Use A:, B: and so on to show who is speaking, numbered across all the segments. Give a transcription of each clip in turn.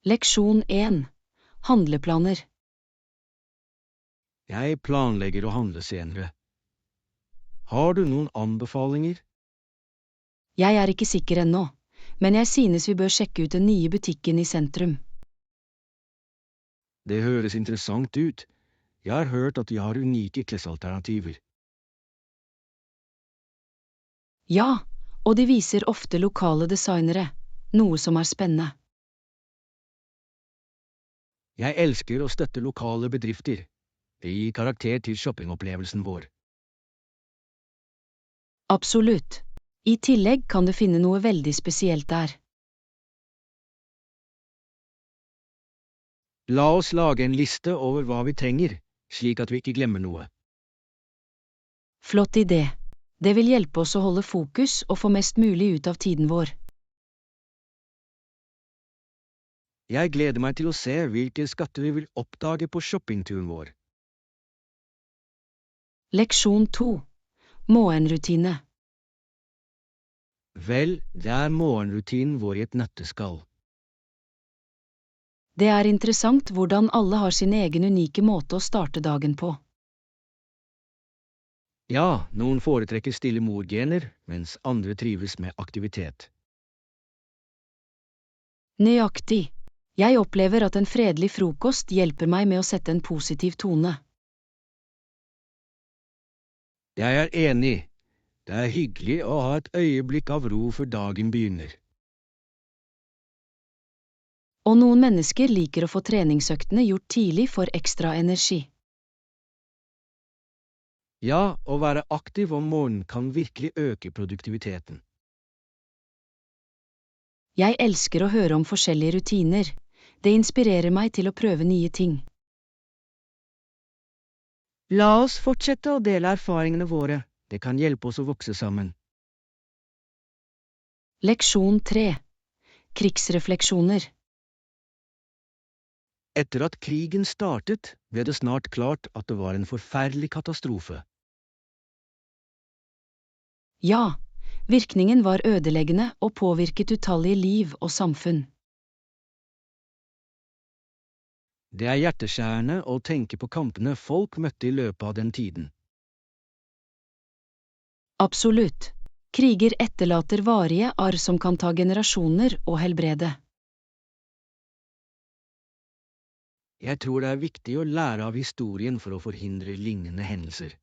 A: Leksjon 1. Handleplaner.
B: Jeg planlegger å handle senere. Har du noen anbefalinger?
A: Jeg er ikke sikker ennå, men jeg synes vi bør sjekke ut den nye butikken i sentrum.
B: Det høres interessant ut. Jeg har hørt at de har unike klesalternativer.
A: Ja, og de viser ofte lokale designere, noe som er spennende.
B: Jeg elsker å støtte lokale bedrifter. Det gir karakter til shoppingopplevelsen vår.
A: Absolutt. I tillegg kan du finne noe veldig spesielt der.
B: La oss lage en liste over hva vi trenger, slik at vi ikke glemmer noe.
A: Flott idé. Det vil hjelpe oss å holde fokus og få mest mulig ut av tiden vår.
B: Jeg gleder meg til å se hvilke skatter vi vil oppdage på shoppingturen vår.
A: Leksjon 2. Morgenrutine.
B: Vel, det er morgenrutinen vår i et nøtteskall.
A: Det er interessant hvordan alle har sin egen unike måte å starte dagen på.
B: Ja, noen foretrekker stille morgener, mens andre trives med aktivitet.
A: Nøyaktig. Jeg opplever at en fredelig frokost hjelper meg med å sette en positiv tone.
B: Jeg er enig. Det er hyggelig å ha et øyeblikk av ro før dagen begynner.
A: Og noen mennesker liker å få treningsøktene gjort tidlig for ekstra energi.
B: Ja, å være aktiv om morgenen kan virkelig øke produktiviteten.
A: Jeg elsker å høre om forskjellige rutiner. Det inspirerer meg til å prøve nye ting.
B: La oss fortsette å dele erfaringene våre. Det kan hjelpe oss å vokse sammen.
A: Leksjon 3. Krigsrefleksjoner.
B: Etter at krigen startet, ble det snart klart at det var en forferdelig katastrofe.
A: Ja, virkningen var ødeleggende og påvirket utallige liv og samfunn.
B: Det er hjerteskjærende å tenke på kampene folk møtte i løpet av den tiden.
A: Absolutt. Kriger etterlater varige arr som kan ta generasjoner å helbrede.
B: Jeg tror det er viktig å lære av historien for å forhindre lignende hendelser.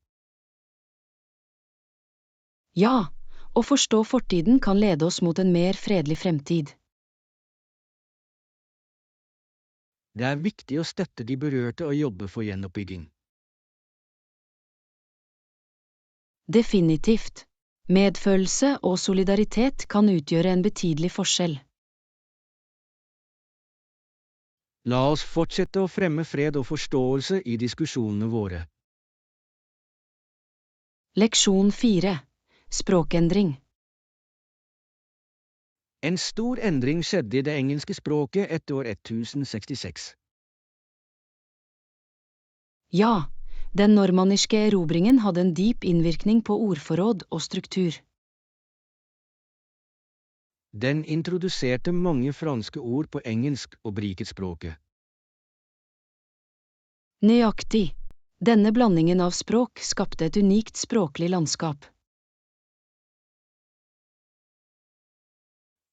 A: Ja, å forstå fortiden kan lede oss mot en mer fredelig fremtid.
B: Det er viktig å støtte de berørte og jobbe for gjenoppbygging.
A: Definitivt. Medfølelse og solidaritet kan utgjøre en betydelig forskjell.
B: La oss fortsette å fremme fred og forståelse i diskusjonene våre.
A: Leksjon 4. Språkendring.
B: En stor endring skjedde i det engelske språket etter år 1066.
A: Ja, den normanniske erobringen hadde en dyp innvirkning på ordforråd og struktur.
B: Den introduserte mange franske ord på engelsk og beriket språket.
A: Nøyaktig. Denne blandingen av språk skapte et unikt språklig landskap.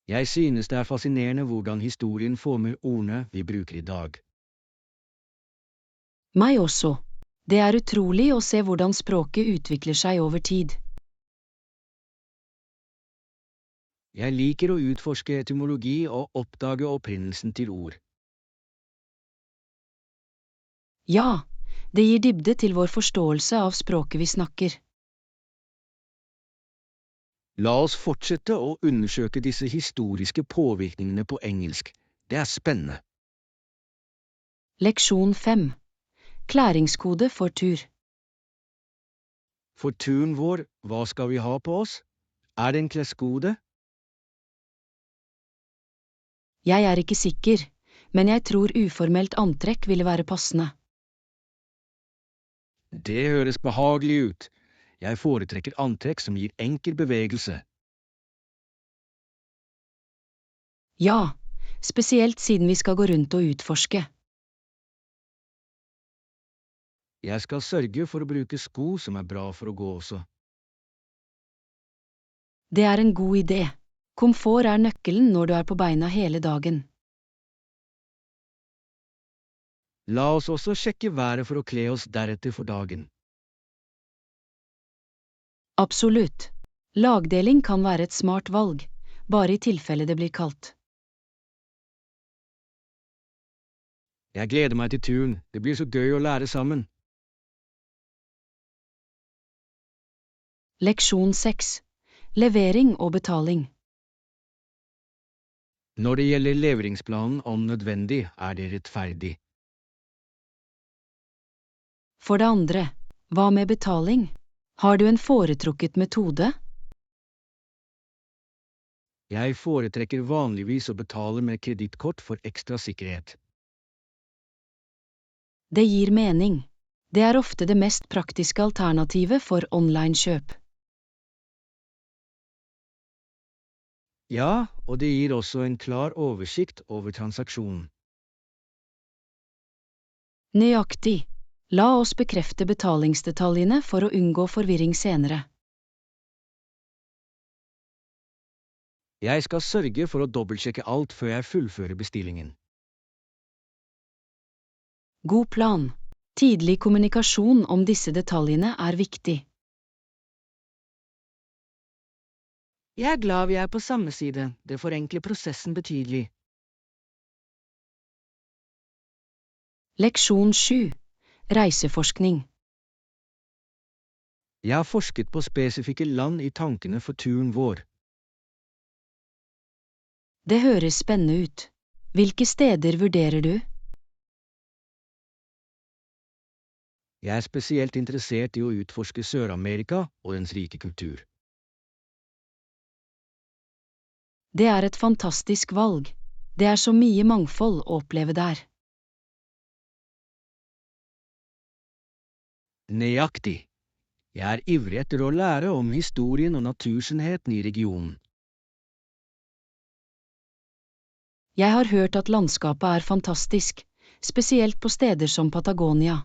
B: Jeg synes det er fascinerende hvordan historien former ordene vi bruker i dag.
A: Meg også. Det er utrolig å se hvordan språket utvikler seg over tid.
B: Jeg liker å utforske etymologi og oppdage opprinnelsen til ord.
A: Ja, det gir dybde til vår forståelse av språket vi snakker.
B: La oss fortsette å undersøke disse historiske påvirkningene på engelsk. Det er spennende.
A: Leksjon 5. Klæringskode for tur.
B: For turen vår, hva skal vi ha på oss? Er det en kleskode?
A: Jeg er ikke sikker, men jeg tror uformelt antrekk ville være passende.
B: Det høres behagelig ut. Jeg foretrekker antrekk som gir enkel bevegelse.
A: Ja, spesielt siden vi skal gå rundt og utforske.
B: Jeg skal sørge for å bruke sko som er bra for å gå også.
A: Det er en god idé. Komfort er nøkkelen når du er på beina hele dagen.
B: La oss også sjekke været for å kle oss deretter for dagen.
A: Absolutt. Lagdeling kan være et smart valg, bare i tilfelle det blir kaldt.
B: Jeg gleder meg til turen, det blir så gøy å lære sammen.
A: Leksjon 6. Levering og betaling.
B: Når det gjelder leveringsplanen om nødvendig, er det rettferdig.
A: For det andre, hva med betaling? Har du en foretrukket metode?
B: Jeg foretrekker vanligvis å betale med kredittkort for ekstra sikkerhet.
A: Det gir mening. Det er ofte det mest praktiske alternativet for online-kjøp.
B: Ja, og det gir også en klar oversikt over transaksjonen.
A: Nøyaktig. La oss bekrefte betalingsdetaljene for å unngå forvirring senere.
B: Jeg skal sørge for å dobbeltsjekke alt før jeg fullfører bestillingen.
A: God plan. Tidlig kommunikasjon om disse detaljene er viktig.
B: Jeg er glad vi er på samme side, det forenkler prosessen betydelig.
A: Leksjon 7. Reiseforskning.
B: Jeg har forsket på spesifikke land i tankene for turen vår.
A: Det høres spennende ut. Hvilke steder vurderer du?
B: Jeg er spesielt interessert i å utforske Sør-Amerika og dens rike kultur.
A: Det er et fantastisk valg. Det er så mye mangfold å oppleve der.
B: Nøyaktig. Jeg er ivrig etter å lære om historien og naturskjønnheten i regionen.
A: Jeg har hørt at landskapet er fantastisk, spesielt på steder som Patagonia.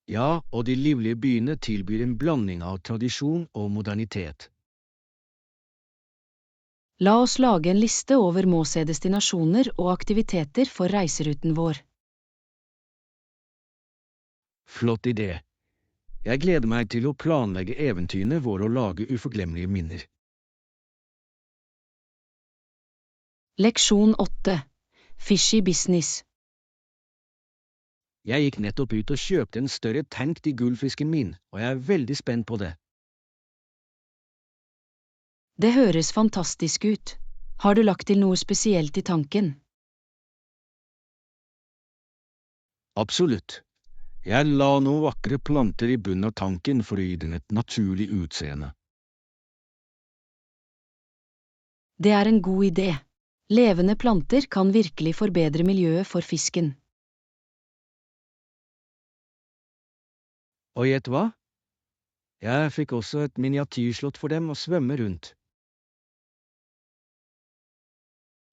B: Ja, og de livlige byene tilbyr en blanding av tradisjon og modernitet.
A: La oss lage en liste over må-se-destinasjoner og aktiviteter for reiseruten vår.
B: Flott idé. Jeg gleder meg til å planlegge eventyrene våre og lage uforglemmelige minner.
A: Leksjon 8. Fishy business.
B: Jeg gikk nettopp ut og kjøpte en større tank til gullfisken min, og jeg er veldig spent på det.
A: Det høres fantastisk ut. Har du lagt til noe spesielt i tanken?
B: Absolutt. Jeg la noen vakre planter i bunnen av tanken for å gi den et naturlig utseende.
A: Det er en god idé. Levende planter kan virkelig forbedre miljøet for fisken.
B: Og gjett hva? Jeg fikk også et miniatyrslott for dem å svømme rundt.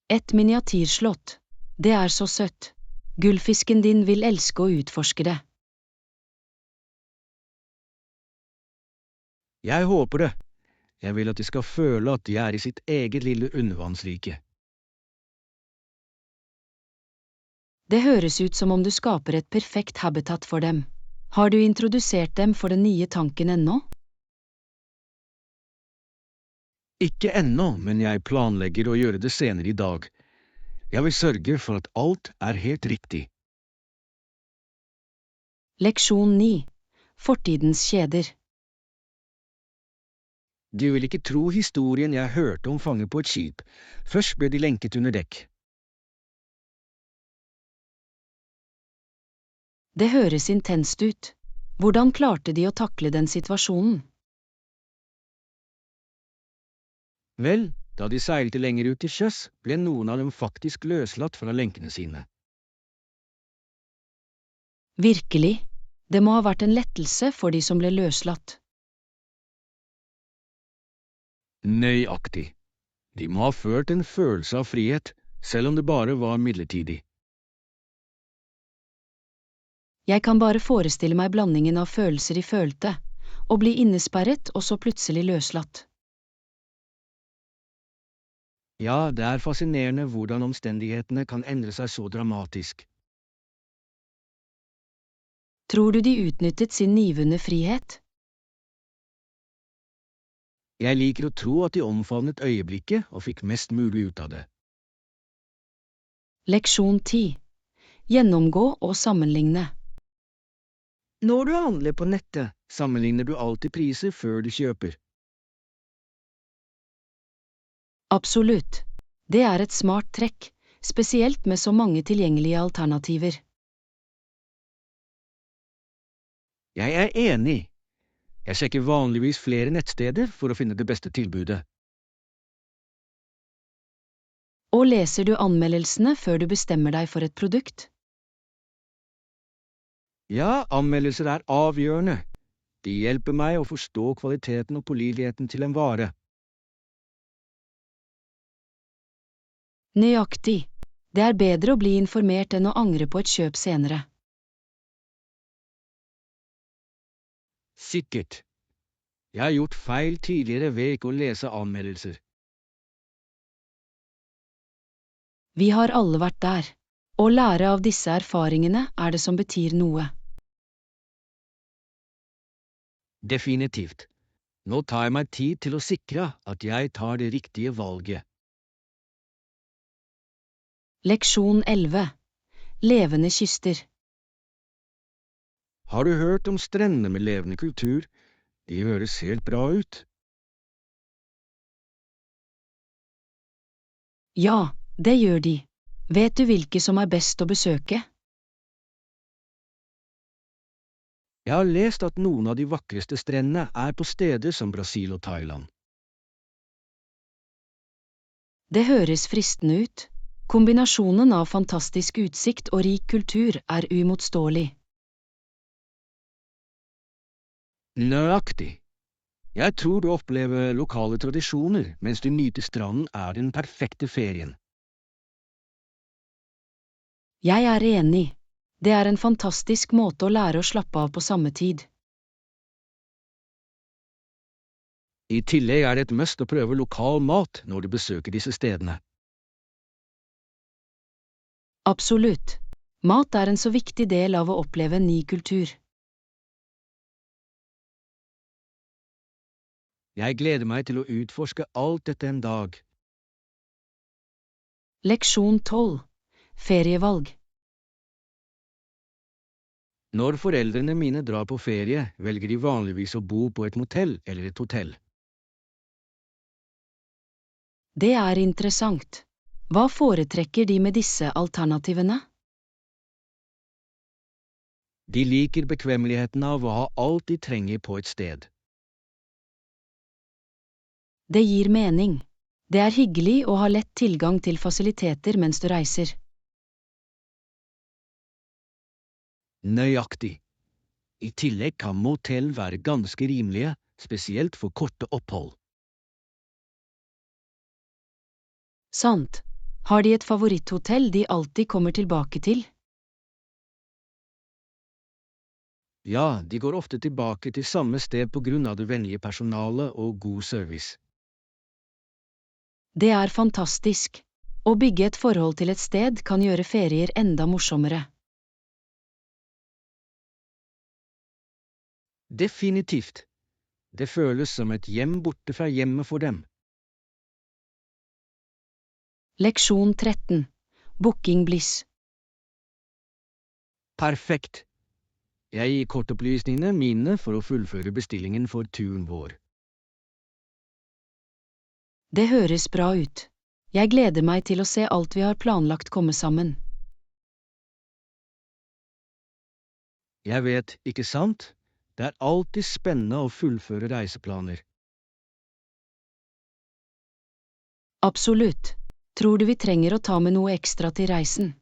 A: Et miniatyrslott. Det er så søtt. Gullfisken din vil elske å utforske det.
B: Jeg håper det. Jeg vil at de skal føle at de er i sitt eget lille undervannsrike.
A: Det høres ut som om du skaper et perfekt habitat for dem. Har du introdusert dem for den nye tanken ennå?
B: Ikke ennå, men jeg planlegger å gjøre det senere i dag. Jeg vil sørge for at alt er helt riktig.
A: Leksjon 9. Fortidens kjeder.
B: Du vil ikke tro historien jeg hørte om fanger på et skip. Først ble de lenket under dekk.
A: Det høres intenst ut. Hvordan klarte de å takle den situasjonen?
B: Vel, da de seilte lenger ut til sjøs, ble noen av dem faktisk løslatt fra lenkene sine.
A: Virkelig, det må ha vært en lettelse for de som ble løslatt.
B: Nøyaktig. De må ha følt en følelse av frihet, selv om det bare var midlertidig.
A: Jeg kan bare forestille meg blandingen av følelser de følte, å bli innesperret og så plutselig løslatt.
B: Ja, det er fascinerende hvordan omstendighetene kan endre seg så dramatisk.
A: Tror du de utnyttet sin nyvunne frihet?
B: Jeg liker å tro at de omfavnet øyeblikket og fikk mest mulig ut av det.
A: Leksjon 10. Gjennomgå og sammenligne.
B: Når du handler på nettet, sammenligner du alltid priser før du kjøper.
A: Absolutt. Det er et smart trekk, spesielt med så mange tilgjengelige alternativer.
B: Jeg er enig. Jeg sjekker vanligvis flere nettsteder for å finne det beste tilbudet.
A: Og leser du anmeldelsene før du bestemmer deg for et produkt?
B: Ja, anmeldelser er avgjørende. De hjelper meg å forstå kvaliteten og påliteligheten til en vare.
A: Nøyaktig. Det er bedre å bli informert enn å angre på et kjøp senere.
B: Sikkert. Jeg har gjort feil tidligere ved ikke å lese anmeldelser.
A: Vi har alle vært der. Å lære av disse erfaringene er det som betyr noe.
B: Definitivt. Nå tar jeg meg tid til å sikre at jeg tar det riktige valget.
A: Leksjon 11. Levende kyster.
B: Har du hørt om strendene med levende kultur? De høres helt bra ut.
A: Ja, det gjør de. Vet du hvilke som er best å besøke?
B: Jeg har lest at noen av de vakreste strendene er på steder som Brasil og Thailand.
A: Det høres fristende ut. Kombinasjonen av fantastisk utsikt og rik kultur er uimotståelig.
B: Nøyaktig. Jeg tror du opplever lokale tradisjoner mens du nyter stranden er den perfekte ferien.
A: Jeg er enig. Det er en fantastisk måte å lære å slappe av på samme tid.
B: I tillegg er det et must å prøve lokal mat når du besøker disse stedene.
A: Absolutt. Mat er en så viktig del av å oppleve en ny kultur.
B: Jeg gleder meg til å utforske alt dette en dag.
A: Leksjon 12. Ferievalg.
B: Når foreldrene mine drar på ferie, velger de vanligvis å bo på et motell eller et hotell.
A: Det er interessant. Hva foretrekker de med disse alternativene?
B: De liker bekvemmeligheten av å ha alt de trenger på et sted.
A: Det gir mening. Det er hyggelig å ha lett tilgang til fasiliteter mens du reiser.
B: Nøyaktig. I tillegg kan motell være ganske rimelige, spesielt for korte opphold.
A: Sant. Har de et favoritthotell de alltid kommer tilbake til?
B: Ja, de går ofte tilbake til samme sted på grunn av det vennlige personalet og god service.
A: Det er fantastisk. Å bygge et forhold til et sted kan gjøre ferier enda morsommere.
B: Definitivt. Det føles som et hjem borte fra hjemmet for dem.
A: Leksjon 13. Booking Bliss.
B: Perfekt. Jeg gir kortopplysningene mine for å fullføre bestillingen for turen vår.
A: Det høres bra ut. Jeg gleder meg til å se alt vi har planlagt komme sammen.
B: Jeg vet, ikke sant? Det er alltid spennende å fullføre reiseplaner.
A: Absolutt. Tror du vi trenger å ta med noe ekstra til reisen?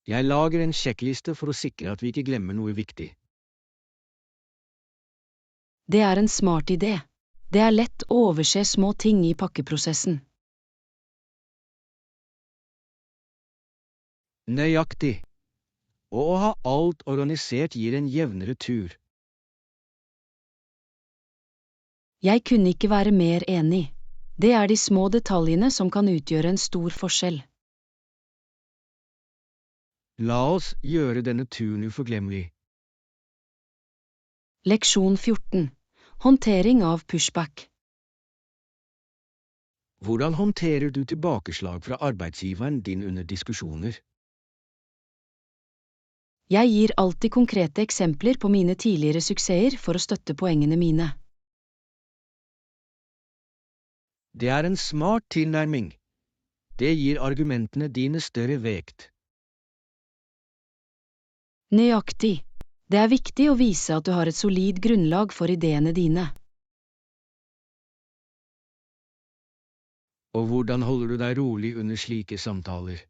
B: Jeg lager en sjekkliste for å sikre at vi ikke glemmer noe viktig.
A: Det er en smart idé. Det er lett å overse små ting i pakkeprosessen.
B: Nøyaktig. Og å ha alt organisert gir en jevnere tur.
A: Jeg kunne ikke være mer enig. Det er de små detaljene som kan utgjøre en stor forskjell.
B: La oss gjøre denne turen uforglemmelig.
A: Leksjon 14. Håndtering av pushback.
B: Hvordan håndterer du tilbakeslag fra arbeidsgiveren din under diskusjoner?
A: Jeg gir alltid konkrete eksempler på mine tidligere suksesser for å støtte poengene mine.
B: Det er en smart tilnærming. Det gir argumentene dine større vekt.
A: Nøyaktig. Det er viktig å vise at du har et solid grunnlag for ideene dine.
B: Og hvordan holder du deg rolig under slike samtaler?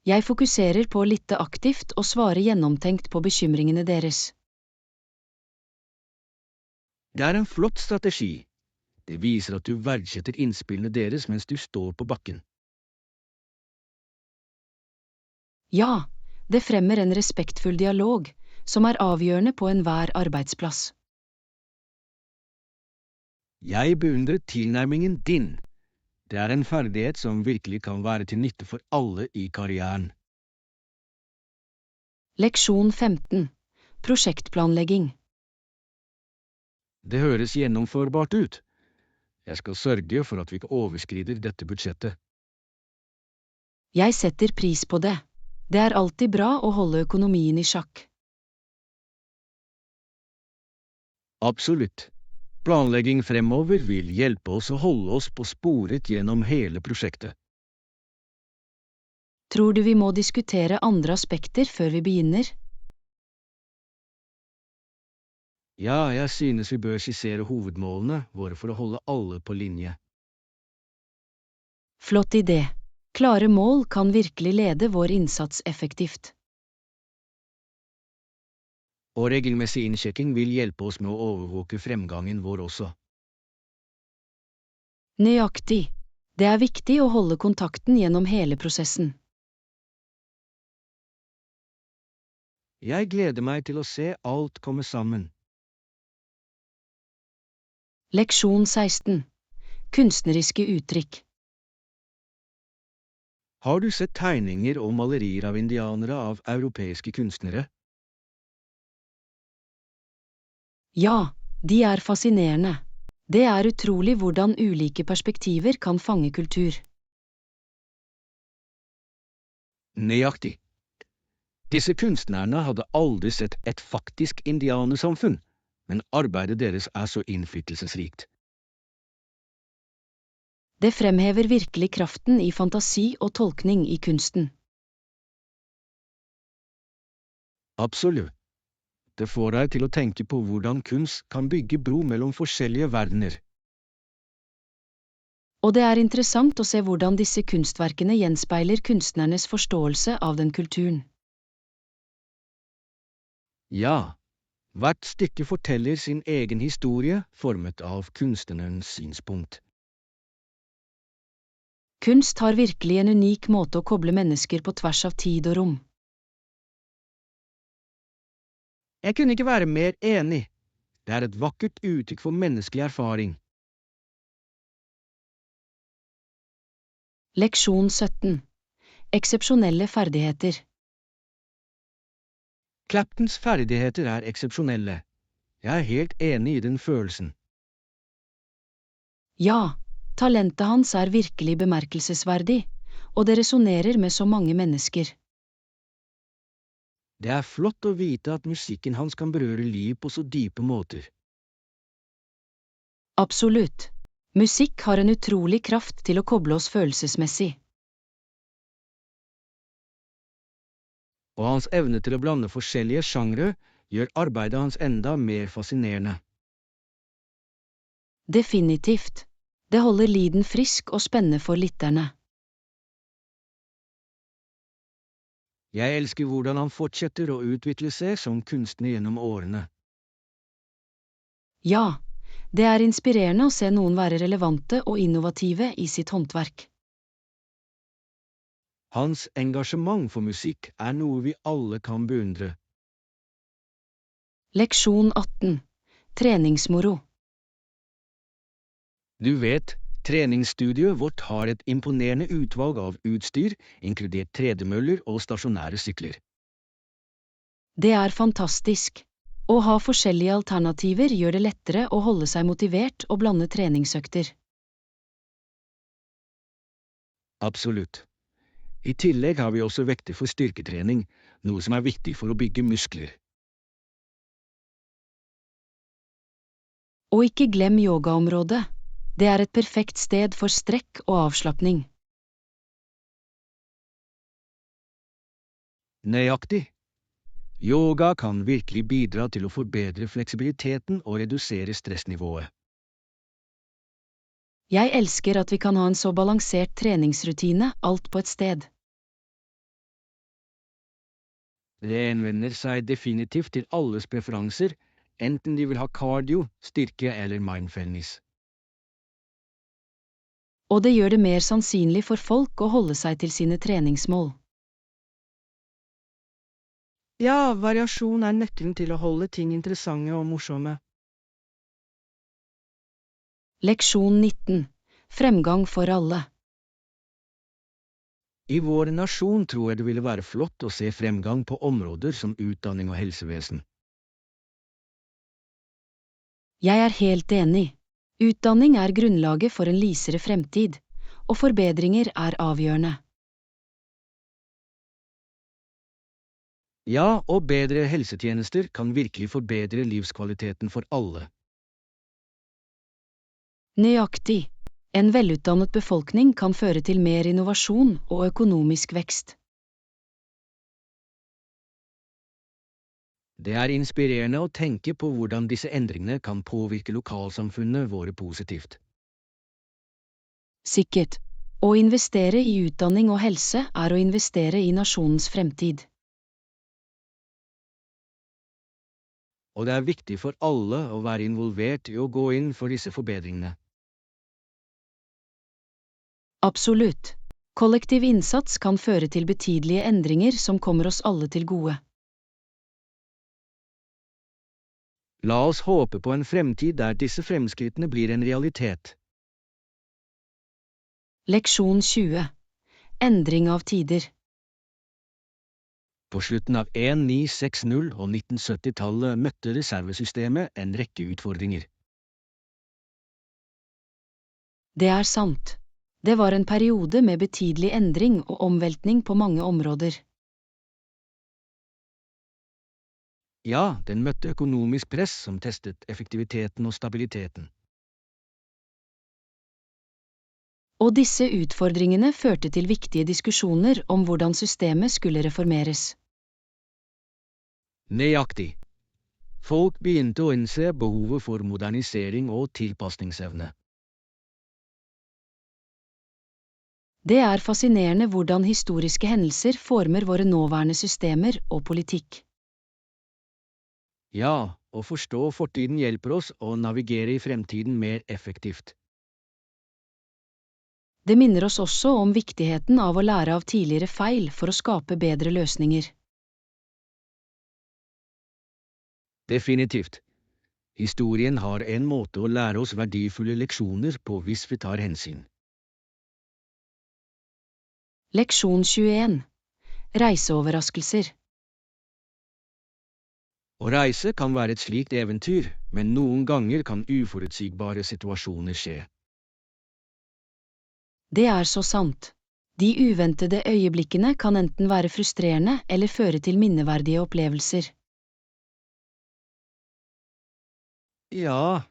A: Jeg fokuserer på å lytte aktivt og svare gjennomtenkt på bekymringene deres.
B: Det er en flott strategi. Det viser at du verdsetter innspillene deres mens du står på bakken.
A: Ja, det fremmer en respektfull dialog, som er avgjørende på enhver arbeidsplass.
B: Jeg beundrer tilnærmingen din. Det er en ferdighet som virkelig kan være til nytte for alle i karrieren.
A: Leksjon 15. Prosjektplanlegging.
B: Det høres gjennomførbart ut. Jeg skal sørge for at vi ikke overskrider dette budsjettet.
A: Jeg setter pris på det. Det er alltid bra å holde økonomien i sjakk.
B: Absolutt. Planlegging fremover vil hjelpe oss å holde oss på sporet gjennom hele prosjektet.
A: Tror du vi må diskutere andre aspekter før vi begynner?
B: Ja, jeg synes vi bør skissere hovedmålene våre for å holde alle på linje.
A: Flott idé. Klare mål kan virkelig lede vår innsats effektivt.
B: Og regelmessig innsjekking vil hjelpe oss med å overvåke fremgangen vår også.
A: Nøyaktig. Det er viktig å holde kontakten gjennom hele prosessen.
B: Jeg gleder meg til å se alt komme sammen.
A: Leksjon 16. Kunstneriske uttrykk.
B: Har du sett tegninger og malerier av indianere av europeiske kunstnere?
A: Ja, de er fascinerende. Det er utrolig hvordan ulike perspektiver kan fange kultur.
B: Nøyaktig. Disse kunstnerne hadde aldri sett et faktisk indianersamfunn, men arbeidet deres er så innflytelsesrikt.
A: Det fremhever virkelig kraften i fantasi og tolkning i kunsten.
B: Absolutt. Det får deg til å tenke på hvordan kunst kan bygge bro mellom forskjellige verdener.
A: Og det er interessant å se hvordan disse kunstverkene gjenspeiler kunstnernes forståelse av den kulturen.
B: Ja, hvert stykke forteller sin egen historie, formet av kunstnerens synspunkt.
A: Kunst har virkelig en unik måte å koble mennesker på tvers av tid og rom.
B: Jeg kunne ikke være mer enig. Det er et vakkert uttrykk for menneskelig erfaring.
A: Leksjon 17. Eksepsjonelle ferdigheter.
B: Claptons ferdigheter er eksepsjonelle. Jeg er helt enig i den følelsen.
A: Ja, talentet hans er virkelig bemerkelsesverdig, og det resonerer med så mange mennesker.
B: Det er flott å vite at musikken hans kan berøre liv på så dype måter.
A: Absolutt. Musikk har en utrolig kraft til å koble oss følelsesmessig.
B: Og hans evne til å blande forskjellige sjangre gjør arbeidet hans enda mer fascinerende.
A: Definitivt. Det holder lyden frisk og spennende for lytterne.
B: Jeg elsker hvordan han fortsetter å utvikle seg som kunstner gjennom årene.
A: Ja, det er inspirerende å se noen være relevante og innovative i sitt håndverk.
B: Hans engasjement for musikk er noe vi alle kan beundre.
A: Leksjon 18. Treningsmoro.
B: Du vet, treningsstudioet vårt har et imponerende utvalg av utstyr, inkludert tredemøller og stasjonære sykler.
A: Det er fantastisk. Å ha forskjellige alternativer gjør det lettere å holde seg motivert og blande treningsøkter.
B: Absolutt. I tillegg har vi også vekter for styrketrening, noe som er viktig for å bygge muskler.
A: Og ikke glem yogaområdet. Det er et perfekt sted for strekk og avslapning.
B: Nøyaktig. Yoga kan virkelig bidra til å forbedre fleksibiliteten og redusere stressnivået.
A: Jeg elsker at vi kan ha en så balansert treningsrutine, alt på et sted.
B: Det henvender seg definitivt til alles preferanser, enten de vil ha cardio, styrke eller mindfulness.
A: Og det gjør det mer sannsynlig for folk å holde seg til sine treningsmål.
C: Ja, variasjon er nøkkelen til å holde ting interessante og morsomme.
A: Leksjon 19. Fremgang for alle.
B: I vår nasjon tror jeg det ville være flott å se fremgang på områder som utdanning og helsevesen.
A: Jeg er helt enig. Utdanning er grunnlaget for en lysere fremtid, og forbedringer er avgjørende.
B: Ja, og bedre helsetjenester kan virkelig forbedre livskvaliteten for alle.
A: Nøyaktig. En velutdannet befolkning kan føre til mer innovasjon og økonomisk vekst.
B: Det er inspirerende å tenke på hvordan disse endringene kan påvirke lokalsamfunnene våre positivt.
A: Sikkert. Å investere i utdanning og helse er å investere i nasjonens fremtid.
B: Og det er viktig for alle å være involvert i å gå inn for disse forbedringene.
A: Absolutt. Kollektiv innsats kan føre til betydelige endringer som kommer oss alle til gode.
B: La oss håpe på en fremtid der disse fremskrittene blir en realitet.
A: Leksjon 20. Endring av tider.
B: På slutten av 1960- og 1970-tallet møtte reservesystemet en rekke utfordringer.
A: Det er sant. Det var en periode med betydelig endring og omveltning på mange områder.
B: Ja, den møtte økonomisk press som testet effektiviteten og stabiliteten.
A: Og disse utfordringene førte til viktige diskusjoner om hvordan systemet skulle reformeres.
B: Nøyaktig. Folk begynte å innse behovet for modernisering og tilpasningsevne.
A: Det er fascinerende hvordan historiske hendelser former våre nåværende systemer og politikk.
B: Ja, å forstå fortiden hjelper oss å navigere i fremtiden mer effektivt.
A: Det minner oss også om viktigheten av å lære av tidligere feil for å skape bedre løsninger.
B: Definitivt. Historien har en måte å lære oss verdifulle leksjoner på hvis vi tar hensyn.
A: Leksjon 21. Reiseoverraskelser.
B: Å reise kan være et slikt eventyr, men noen ganger kan uforutsigbare situasjoner skje.
A: Det er så sant. De uventede øyeblikkene kan enten være frustrerende eller føre til minneverdige opplevelser.
B: Ja,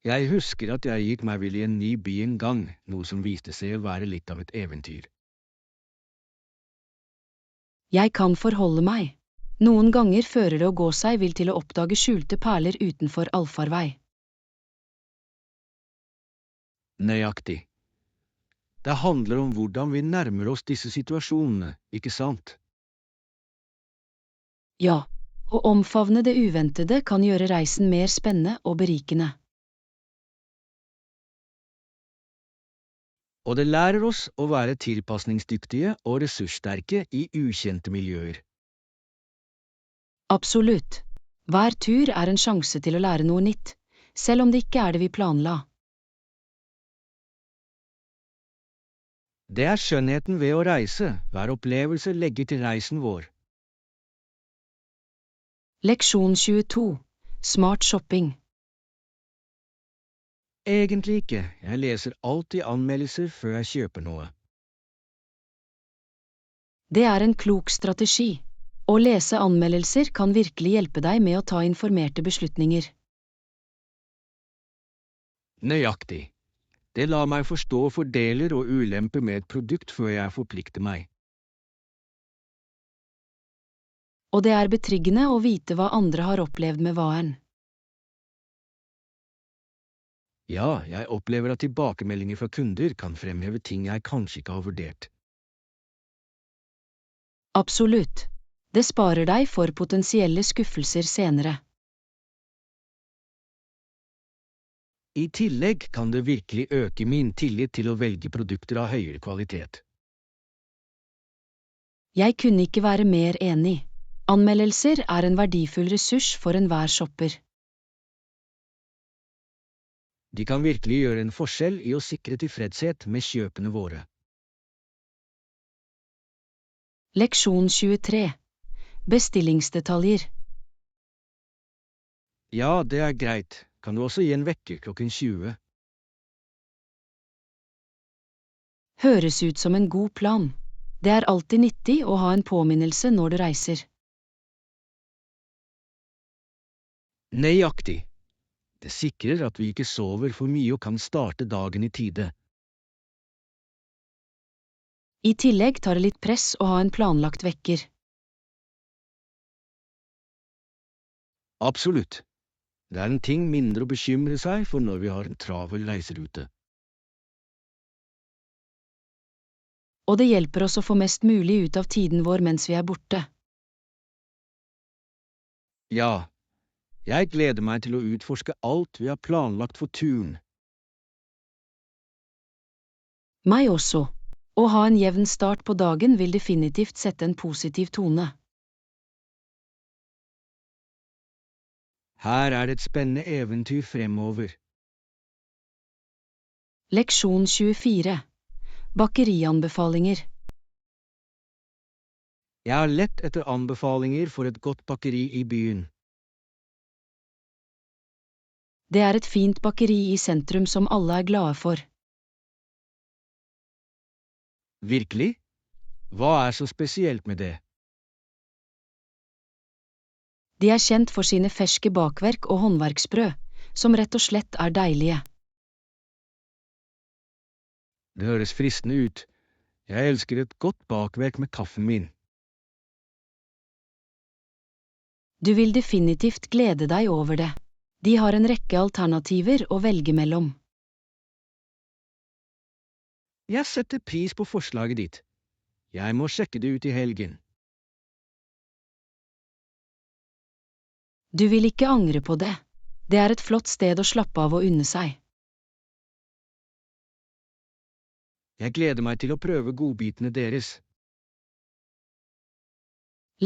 B: jeg husker at jeg gikk meg vill i en ny by en gang, noe som viste seg å være litt av et eventyr.
A: Jeg kan forholde meg. Noen ganger fører det å gå seg vill til å oppdage skjulte perler utenfor allfarvei.
B: Nøyaktig. Det handler om hvordan vi nærmer oss disse situasjonene, ikke sant?
A: Ja, Å omfavne det uventede kan gjøre reisen mer spennende og berikende.
B: Og det lærer oss å være tilpasningsdyktige og ressurssterke i ukjente miljøer.
A: Absolutt. Hver tur er en sjanse til å lære noe nytt, selv om det ikke er det vi planla.
B: Det er skjønnheten ved å reise, hver opplevelse legger til reisen vår.
A: Leksjon 22. Smart shopping.
B: Egentlig ikke, jeg leser alltid anmeldelser før jeg kjøper noe.
A: Det er en klok strategi. Å lese anmeldelser kan virkelig hjelpe deg med å ta informerte beslutninger.
B: Nøyaktig. Det lar meg forstå fordeler og ulemper med et produkt før jeg forplikter meg.
A: Og det er betryggende å vite hva andre har opplevd med varen.
B: Ja, jeg opplever at tilbakemeldinger fra kunder kan fremheve ting jeg kanskje ikke har vurdert.
A: Absolutt. Det sparer deg for potensielle skuffelser senere.
B: I tillegg kan det virkelig øke min tillit til å velge produkter av høyere kvalitet.
A: Jeg kunne ikke være mer enig. Anmeldelser er en verdifull ressurs for enhver shopper.
B: De kan virkelig gjøre en forskjell i å sikre tilfredshet med kjøpene våre.
A: Leksjon 23. Bestillingsdetaljer.
B: Ja, det er greit. Kan du også gi en vekker klokken 20?
A: Høres ut som en god plan. Det er alltid nyttig å ha en påminnelse når du reiser.
B: Nøyaktig. Det sikrer at vi ikke sover for mye og kan starte dagen i tide.
A: I tillegg tar det litt press å ha en planlagt vekker.
B: Absolutt. Det er en ting mindre å bekymre seg for når vi har en travel reiserute.
A: Og det hjelper oss å få mest mulig ut av tiden vår mens vi er borte.
B: Ja, jeg gleder meg til å utforske alt vi har planlagt for turen.
A: Meg også. Å ha en jevn start på dagen vil definitivt sette en positiv tone.
B: Her er det et spennende eventyr fremover.
A: Leksjon 24. Bakerianbefalinger.
B: Jeg har lett etter anbefalinger for et godt bakeri i byen.
A: Det er et fint bakeri i sentrum som alle er glade for.
B: Virkelig? Hva er så spesielt med det?
A: De er kjent for sine ferske bakverk og håndverksbrød, som rett og slett er deilige.
B: Det høres fristende ut. Jeg elsker et godt bakverk med kaffen min.
A: Du vil definitivt glede deg over det. De har en rekke alternativer å velge mellom.
B: Jeg setter pris på forslaget ditt. Jeg må sjekke det ut i helgen.
A: Du vil ikke angre på det. Det er et flott sted å slappe av og unne seg.
B: Jeg gleder meg til å prøve godbitene deres.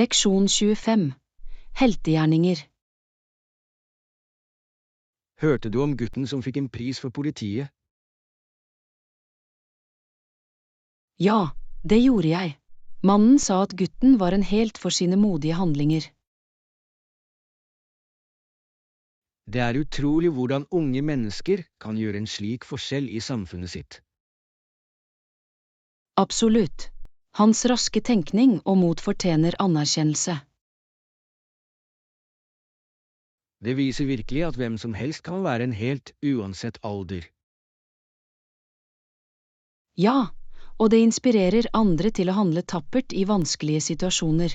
A: Leksjon 25. Heltegjerninger.
B: Hørte du om gutten som fikk en pris for politiet?
A: Ja, det gjorde jeg. Mannen sa at gutten var en helt for sine modige handlinger.
B: Det er utrolig hvordan unge mennesker kan gjøre en slik forskjell i samfunnet sitt.
A: Absolutt. Hans raske tenkning og mot fortjener anerkjennelse.
B: Det viser virkelig at hvem som helst kan være en helt uansett alder.
A: Ja, og det inspirerer andre til å handle tappert i vanskelige situasjoner.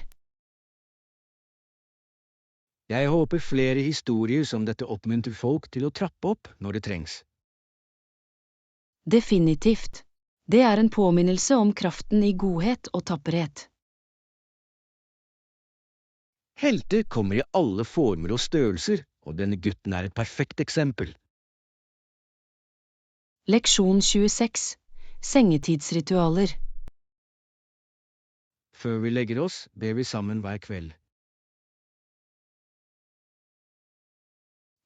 B: Jeg håper flere historier som dette oppmuntrer folk til å trappe opp når det trengs.
A: Definitivt. Det er en påminnelse om kraften i godhet og tapperhet.
B: Helter kommer i alle former og størrelser, og denne gutten er et perfekt eksempel.
A: Leksjon 26. Sengetidsritualer.
B: Før vi legger oss, ber vi sammen hver kveld.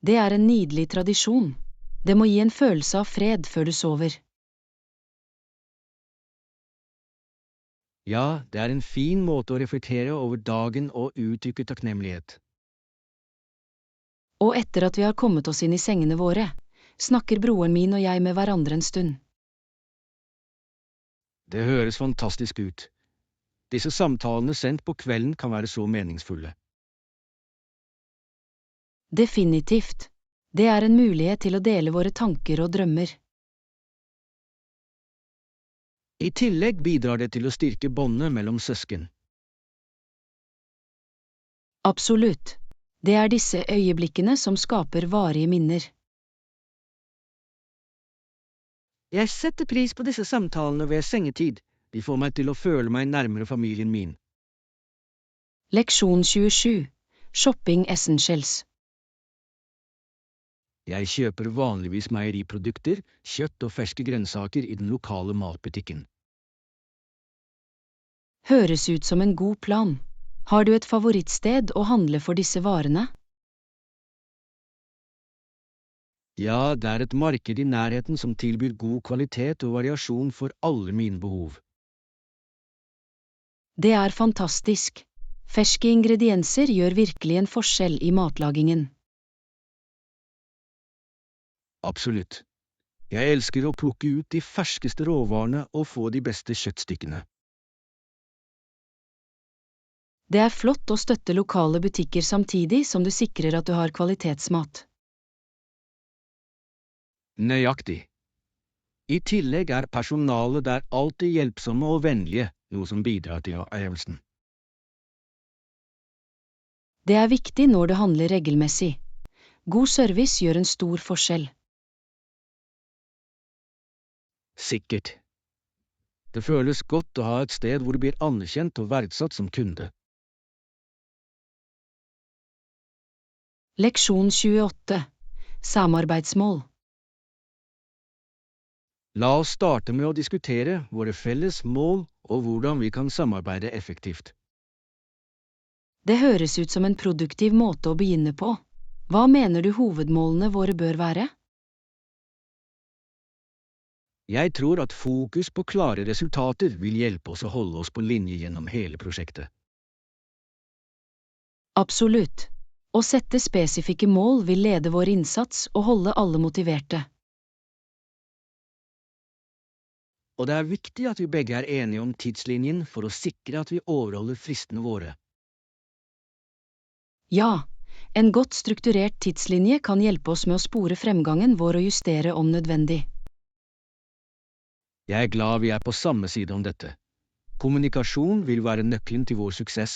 A: Det er en nydelig tradisjon. Det må gi en følelse av fred før du sover.
B: Ja, det er en fin måte å reflektere over dagen og uttrykke takknemlighet.
A: Og etter at vi har kommet oss inn i sengene våre, snakker broren min og jeg med hverandre en stund.
B: Det høres fantastisk ut. Disse samtalene sendt på kvelden kan være så meningsfulle.
A: Definitivt. Det er en mulighet til å dele våre tanker og drømmer.
B: I tillegg bidrar det til å styrke båndet mellom søsken.
A: Absolutt. Det er disse øyeblikkene som skaper varige minner.
C: Jeg setter pris på disse samtalene ved sengetid.
B: De får meg til å føle meg nærmere familien min.
A: Leksjon 27. Shopping essentials.
B: Jeg kjøper vanligvis meieriprodukter, kjøtt og ferske grønnsaker i den lokale matbutikken.
A: Høres ut som en god plan. Har du et favorittsted å handle for disse varene?
B: Ja, det er et marked i nærheten som tilbyr god kvalitet og variasjon for alle mine behov.
A: Det er fantastisk. Ferske ingredienser gjør virkelig en forskjell i matlagingen.
B: Absolutt. Jeg elsker å plukke ut de ferskeste råvarene og få de beste kjøttstykkene.
A: Det er flott å støtte lokale butikker samtidig som du sikrer at du har kvalitetsmat.
B: Nøyaktig. I tillegg er personalet der alltid hjelpsomme og vennlige, noe som bidrar til opplevelsen.
A: Det er viktig når du handler regelmessig. God service gjør en stor forskjell.
B: Sikkert. Det føles godt å ha et sted hvor du blir anerkjent og verdsatt som kunde.
A: Leksjon 28. Samarbeidsmål.
B: La oss starte med å diskutere våre felles mål og hvordan vi kan samarbeide effektivt.
A: Det høres ut som en produktiv måte å begynne på. Hva mener du hovedmålene våre bør være?
B: Jeg tror at fokus på klare resultater vil hjelpe oss å holde oss på linje gjennom hele prosjektet.
A: Absolutt. Å sette spesifikke mål vil lede vår innsats og holde alle motiverte.
B: Og det er viktig at vi begge er enige om tidslinjen for å sikre at vi overholder fristene våre.
A: Ja, en godt strukturert tidslinje kan hjelpe oss med å spore fremgangen vår og justere om nødvendig.
B: Jeg er glad vi er på samme side om dette. Kommunikasjon vil være nøkkelen til vår suksess.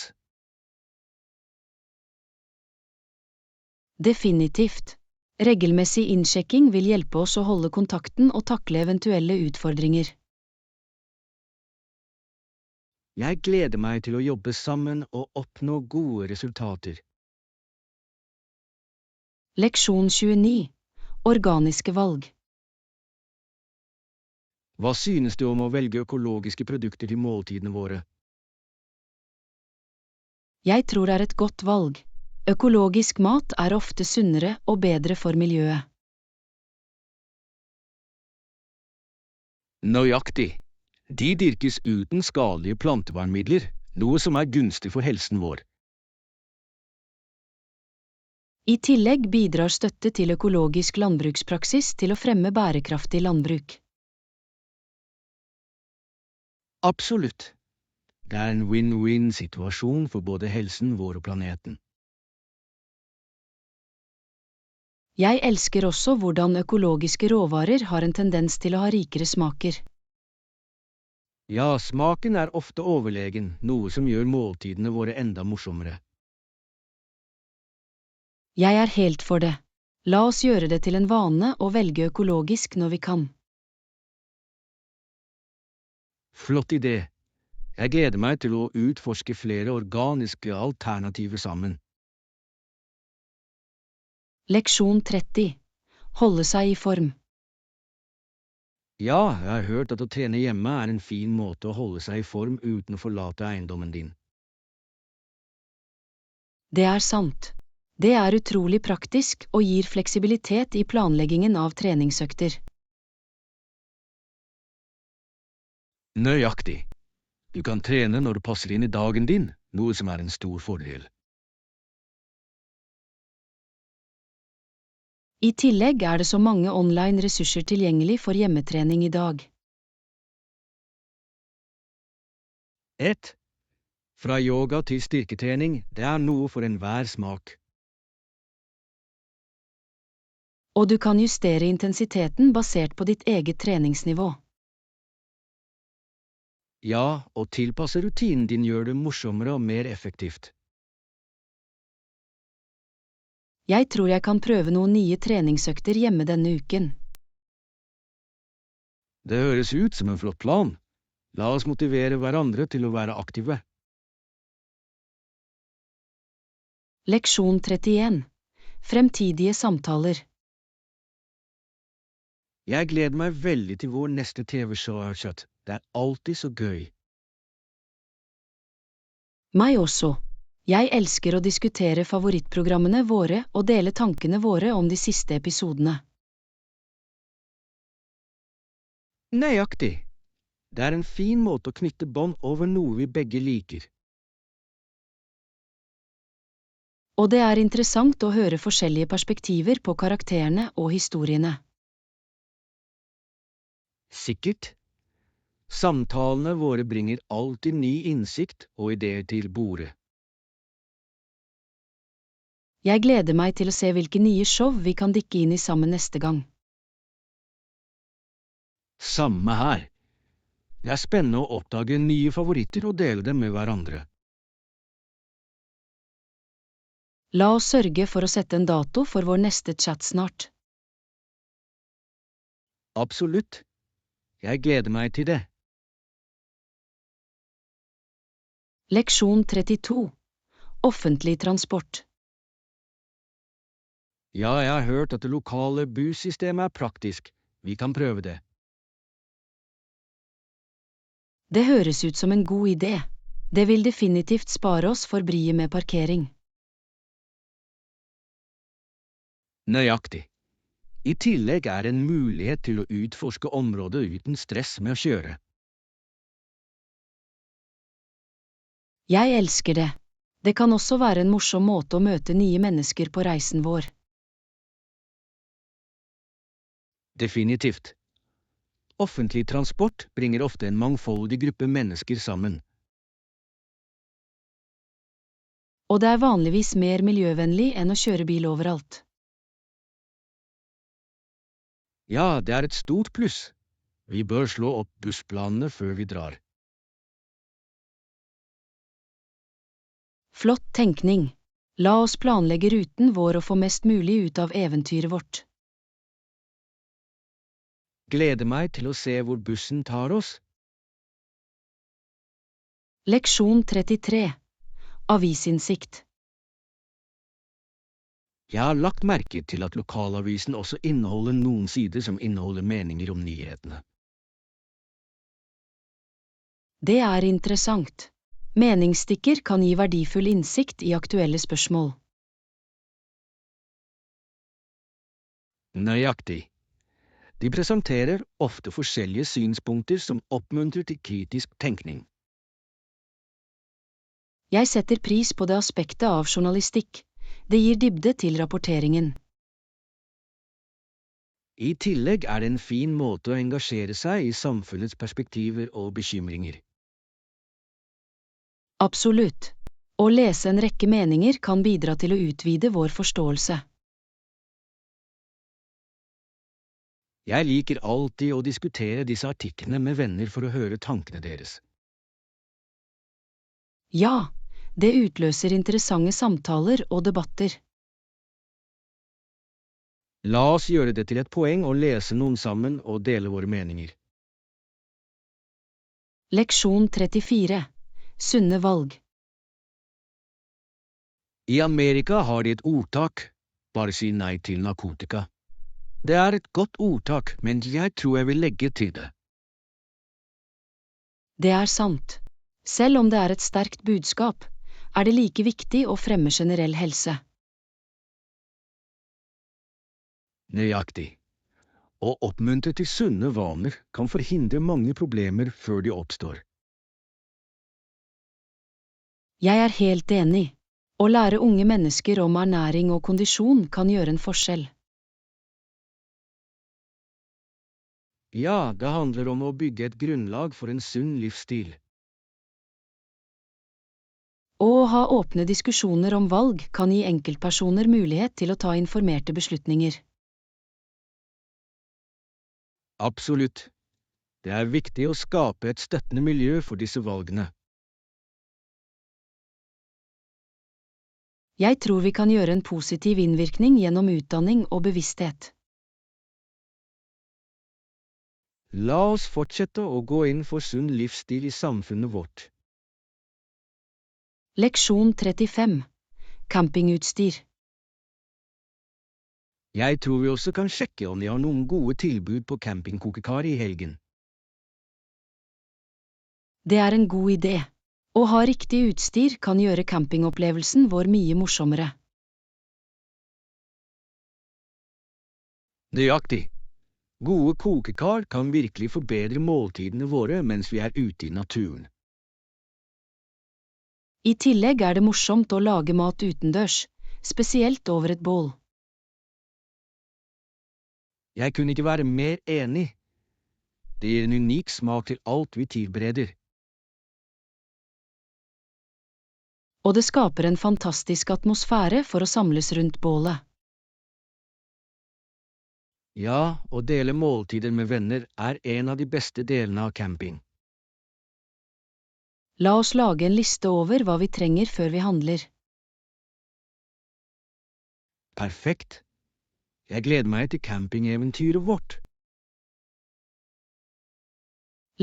A: Definitivt. Regelmessig innsjekking vil hjelpe oss å holde kontakten og takle eventuelle utfordringer.
B: Jeg gleder meg til å jobbe sammen og oppnå gode resultater.
A: Leksjon 29. Organiske valg.
B: Hva synes du om å velge økologiske produkter til måltidene våre?
A: Jeg tror det er et godt valg. Økologisk mat er ofte sunnere og bedre for miljøet.
B: Nøyaktig. De dyrkes uten skadelige plantevernmidler, noe som er gunstig for helsen vår.
A: I tillegg bidrar støtte til økologisk landbrukspraksis til å fremme bærekraftig landbruk.
B: Absolutt. Det er en win-win-situasjon for både helsen vår og planeten.
A: Jeg elsker også hvordan økologiske råvarer har en tendens til å ha rikere smaker.
B: Ja, smaken er ofte overlegen, noe som gjør måltidene våre enda morsommere.
A: Jeg er helt for det. La oss gjøre det til en vane å velge økologisk når vi kan.
B: Flott idé. Jeg gleder meg til å utforske flere organiske alternativer sammen.
A: Leksjon 30. Holde seg i form.
B: Ja, jeg har hørt at å trene hjemme er en fin måte å holde seg i form uten å forlate eiendommen din.
A: Det er sant. Det er utrolig praktisk og gir fleksibilitet i planleggingen av treningsøkter.
B: Nøyaktig. Du kan trene når det passer inn i dagen din, noe som er en stor fordel.
A: I tillegg er det så mange online ressurser tilgjengelig for hjemmetrening i dag.
B: 1. Fra yoga til styrketrening, det er noe for enhver smak.
A: Og du kan justere intensiteten basert på ditt eget treningsnivå.
B: Ja, å tilpasse rutinen din gjør det morsommere og mer effektivt.
A: Jeg tror jeg kan prøve noen nye treningsøkter hjemme denne uken.
B: Det høres ut som en flott plan. La oss motivere hverandre til å være aktive.
A: Leksjon 31. Fremtidige samtaler.
B: Jeg gleder meg veldig til vår neste TV-show, Arshad. Det er alltid så gøy.
A: Meg også. Jeg elsker å diskutere favorittprogrammene våre og dele tankene våre om de siste episodene.
B: Nøyaktig. Det er en fin måte å knytte bånd over noe vi begge liker.
A: Og det er interessant å høre forskjellige perspektiver på karakterene og historiene.
B: Sikkert. Samtalene våre bringer alltid ny innsikt og ideer til bordet.
A: Jeg gleder meg til å se hvilke nye show vi kan dykke inn i sammen neste gang.
B: Samme her. Det er spennende å oppdage nye favoritter og dele dem med hverandre.
A: La oss sørge for å sette en dato for vår neste chat snart.
B: Absolutt. Jeg gleder meg til det.
A: Leksjon 32. Offentlig transport.
B: Ja, jeg har hørt at det lokale bussystemet er praktisk. Vi kan prøve det.
A: Det høres ut som en god idé. Det vil definitivt spare oss for bryet med parkering.
B: Nøyaktig. I tillegg er det en mulighet til å utforske området uten stress med å kjøre.
A: Jeg elsker det. Det kan også være en morsom måte å møte nye mennesker på reisen vår.
B: Definitivt. Offentlig transport bringer ofte en mangfoldig gruppe mennesker sammen.
A: Og det er vanligvis mer miljøvennlig enn å kjøre bil overalt.
B: Ja, det er et stort pluss. Vi bør slå opp bussplanene før vi drar.
A: Flott tenkning. La oss planlegge ruten vår og få mest mulig ut av eventyret vårt.
B: Gleder meg til å se hvor bussen tar oss.
A: Leksjon 33. Avisinnsikt.
B: Jeg har lagt merke til at lokalavisen også inneholder noen sider som inneholder meninger om nyhetene.
A: Det er interessant. Meningsstikker kan gi verdifull innsikt i aktuelle spørsmål.
B: Nøyaktig. De presenterer ofte forskjellige synspunkter som oppmuntrer til kritisk tenkning.
A: Jeg setter pris på det aspektet av journalistikk. Det gir dybde til rapporteringen.
B: I tillegg er det en fin måte å engasjere seg i samfunnets perspektiver og bekymringer.
A: Absolutt. Å lese en rekke meninger kan bidra til å utvide vår forståelse.
B: Jeg liker alltid å diskutere disse artiklene med venner for å høre tankene deres.
A: Ja, det utløser interessante samtaler og debatter.
B: La oss gjøre det til et poeng å lese noen sammen og dele våre meninger.
A: Leksjon 34. Sunne valg.
B: I Amerika har de et ordtak, bare si nei til narkotika. Det er et godt ordtak, men jeg tror jeg vil legge til det.
A: Det er sant. Selv om det er et sterkt budskap, er det like viktig å fremme generell helse.
B: Nøyaktig. Å oppmuntre til sunne vaner kan forhindre mange problemer før de oppstår.
A: Jeg er helt enig. Å lære unge mennesker om ernæring og kondisjon kan gjøre en forskjell.
B: Ja, det handler om å bygge et grunnlag for en sunn livsstil.
A: Å ha åpne diskusjoner om valg kan gi enkeltpersoner mulighet til å ta informerte beslutninger.
B: Absolutt. Det er viktig å skape et støttende miljø for disse valgene.
A: Jeg tror vi kan gjøre en positiv innvirkning gjennom utdanning og bevissthet.
B: La oss fortsette å gå inn for sunn livsstil i samfunnet vårt.
A: Leksjon 35. Campingutstyr.
B: Jeg tror vi også kan sjekke om de har noen gode tilbud på campingkokekar i helgen.
A: Det er en god idé. Å ha riktig utstyr kan gjøre campingopplevelsen vår mye morsommere.
B: Nøyaktig. Gode kokekar kan virkelig forbedre måltidene våre mens vi er ute i naturen.
A: I tillegg er det morsomt å lage mat utendørs, spesielt over et bål.
B: Jeg kunne ikke være mer enig. Det gir en unik smak til alt vi tilbereder.
A: Og det skaper en fantastisk atmosfære for å samles rundt bålet.
B: Ja, å dele måltider med venner er en av de beste delene av camping.
A: La oss lage en liste over hva vi trenger før vi handler.
B: Perfekt. Jeg gleder meg til campingeventyret vårt.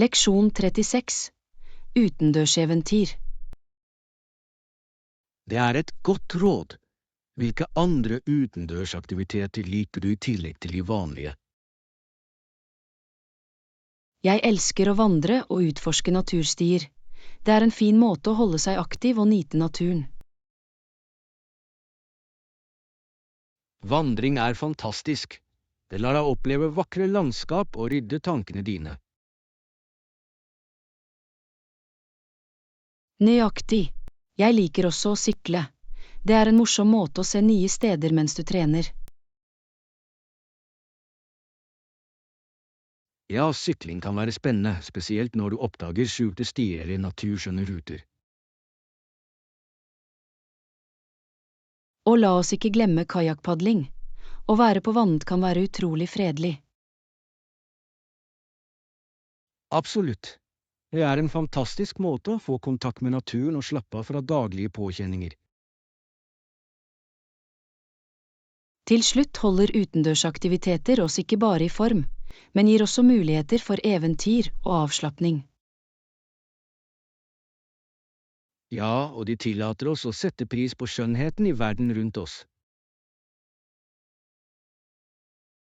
A: Leksjon 36. Utendørseventyr.
B: Det er et godt råd. Hvilke andre utendørsaktiviteter liker du i tillegg til de vanlige?
A: Jeg elsker å vandre og utforske naturstier. Det er en fin måte å holde seg aktiv og nyte naturen.
B: Vandring er fantastisk. Det lar deg oppleve vakre landskap og rydde tankene dine.
A: Nøyaktig. Jeg liker også å sykle. Det er en morsom måte å se nye steder mens du trener.
B: Ja, sykling kan være spennende, spesielt når du oppdager skjulte stier eller naturskjønne ruter.
A: Og la oss ikke glemme kajakkpadling. Å være på vannet kan være utrolig fredelig.
B: Absolutt. Det er en fantastisk måte å få kontakt med naturen og slappe av fra daglige påkjenninger.
A: Til slutt holder utendørsaktiviteter oss ikke bare i form, men gir også muligheter for eventyr og avslapning.
B: Ja, og de tillater oss å sette pris på skjønnheten i verden rundt oss.